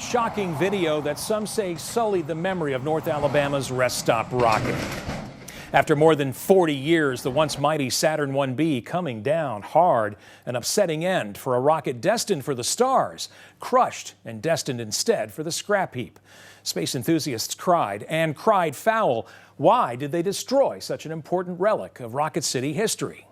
Shocking video that some say sullied the memory of North Alabama's rest stop rocket. After more than 40 years, the once mighty Saturn 1B coming down hard, an upsetting end for a rocket destined for the stars, crushed and destined instead for the scrap heap. Space enthusiasts cried and cried foul. Why did they destroy such an important relic of Rocket City history?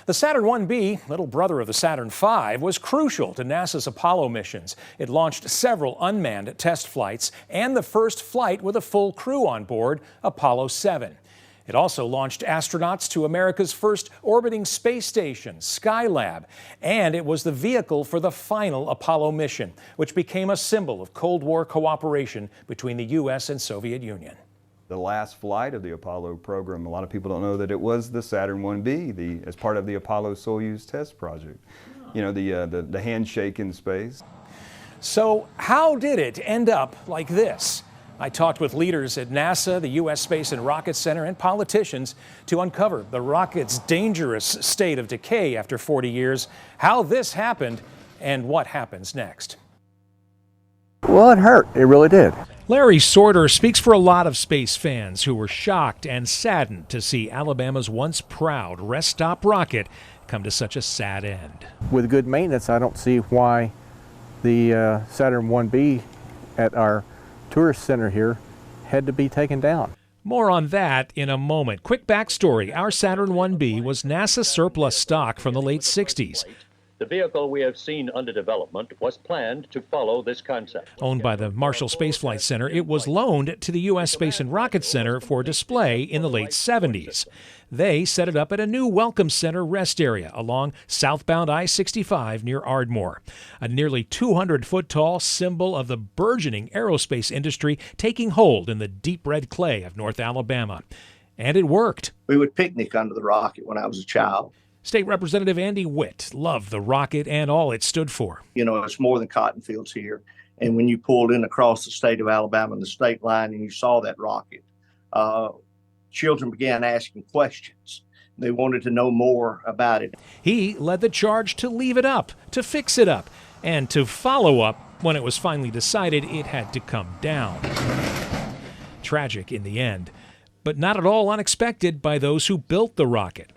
The Saturn 1B, little brother of the Saturn V, was crucial to NASA's Apollo missions. It launched several unmanned test flights and the first flight with a full crew on board, Apollo 7. It also launched astronauts to America's first orbiting space station, Skylab, and it was the vehicle for the final Apollo mission, which became a symbol of Cold War cooperation between the U.S. and Soviet Union. The last flight of the Apollo program, a lot of people don't know that it was the Saturn 1B, as part of the Apollo-Soyuz test project. You know, the handshake in space. So how did it end up like this? I talked with leaders at NASA, the U.S. Space and Rocket Center, and politicians to uncover the rocket's dangerous state of decay after 40 years, how this happened, and what happens next. Well, it hurt. It really did. Larry Sorter speaks for a lot of space fans who were shocked and saddened to see Alabama's once proud rest stop rocket come to such a sad end. With good maintenance, I don't see why the Saturn 1B at our tourist center here had to be taken down. More on that in a moment. Quick backstory. Our Saturn 1B was NASA surplus stock from the late 60s. The vehicle we have seen under development was planned to follow this concept. Owned by the Marshall Space Flight Center, it was loaned to the U.S. Space and Rocket Center for display in the late 70s. They set it up at a new Welcome Center rest area along southbound I-65 near Ardmore, a nearly 200-foot-tall symbol of the burgeoning aerospace industry taking hold in the deep red clay of North Alabama. And it worked. We would picnic under the rocket when I was a child. State Representative Andy Witt loved the rocket and all it stood for. You know, it's more than cotton fields here. And when you pulled in across the state of Alabama, the state line, and you saw that rocket, children began asking questions. They wanted to know more about it. He led the charge to leave it up, to fix it up, and to follow up when it was finally decided it had to come down. Tragic in the end, but not at all unexpected by those who built the rocket.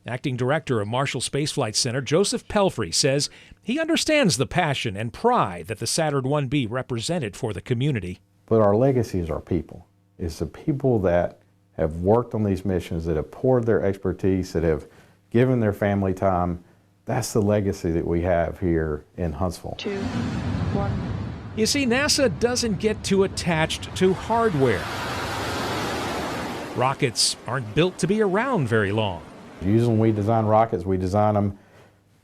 Acting Director of Marshall Space Flight Center, Joseph Pelfrey, says he understands the passion and pride that the Saturn 1B represented for the community. But our legacy is our people. It's the people that have worked on these missions, that have poured their expertise, that have given their family time. That's the legacy that we have here in Huntsville. 2, 1. You see, NASA doesn't get too attached to hardware. Rockets aren't built to be around very long. Usually when we design rockets, we design them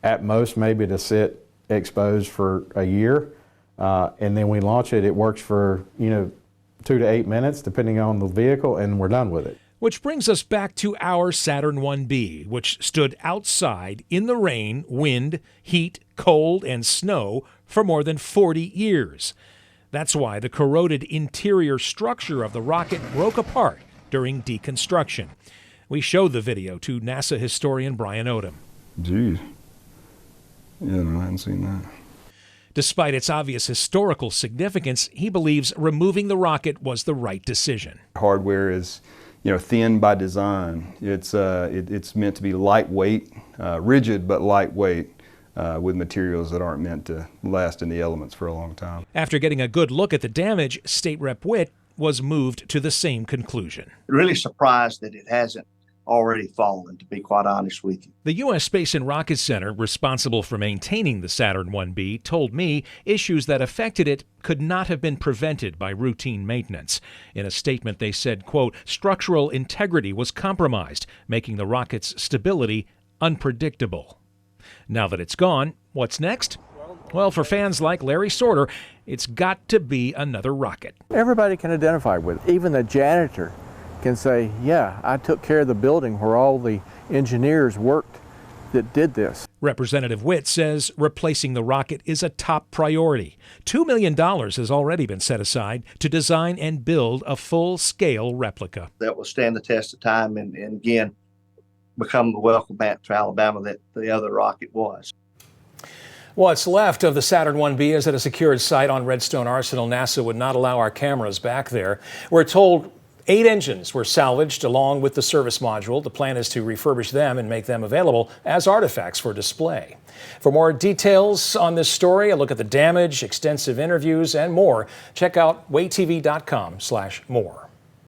at most maybe to sit exposed for a year, and then we launch it. It works for 2 to 8 minutes depending on the vehicle, and we're done with it. Which brings us back to our Saturn 1B, which stood outside in the rain, wind, heat, cold, and snow for more than 40 years. That's why the corroded interior structure of the rocket broke apart during deconstruction. We showed the video to NASA historian Brian Odom. Geez. Yeah, no, I hadn't seen that. Despite its obvious historical significance, he believes removing the rocket was the right decision. Hardware is, thin by design. It's meant to be lightweight, rigid but lightweight, with materials that aren't meant to last in the elements for a long time. After getting a good look at the damage, State Rep Witt was moved to the same conclusion. Really surprised that it hasn't already fallen, to be quite honest with you. The U.S. Space and Rocket Center, responsible for maintaining the Saturn 1B, told me issues that affected it could not have been prevented by routine maintenance. In a statement, they said, quote, structural integrity was compromised, making the rocket's stability unpredictable. Now that it's gone, what's next? Well, for fans like Larry Sorter, it's got to be another rocket. Everybody can identify with it. Even the janitor can say, yeah, I took care of the building where all the engineers worked that did this. Representative Witt says replacing the rocket is a top priority. $2 million has already been set aside to design and build a full-scale replica. That will stand the test of time and again, become the welcome back to Alabama that the other rocket was. What's left of the Saturn 1B is at a secured site on Redstone Arsenal. NASA would not allow our cameras back there. We're told 8 engines were salvaged along with the service module. The plan is to refurbish them and make them available as artifacts for display. For more details on this story, a look at the damage, extensive interviews, and more, check out waytv.com/more.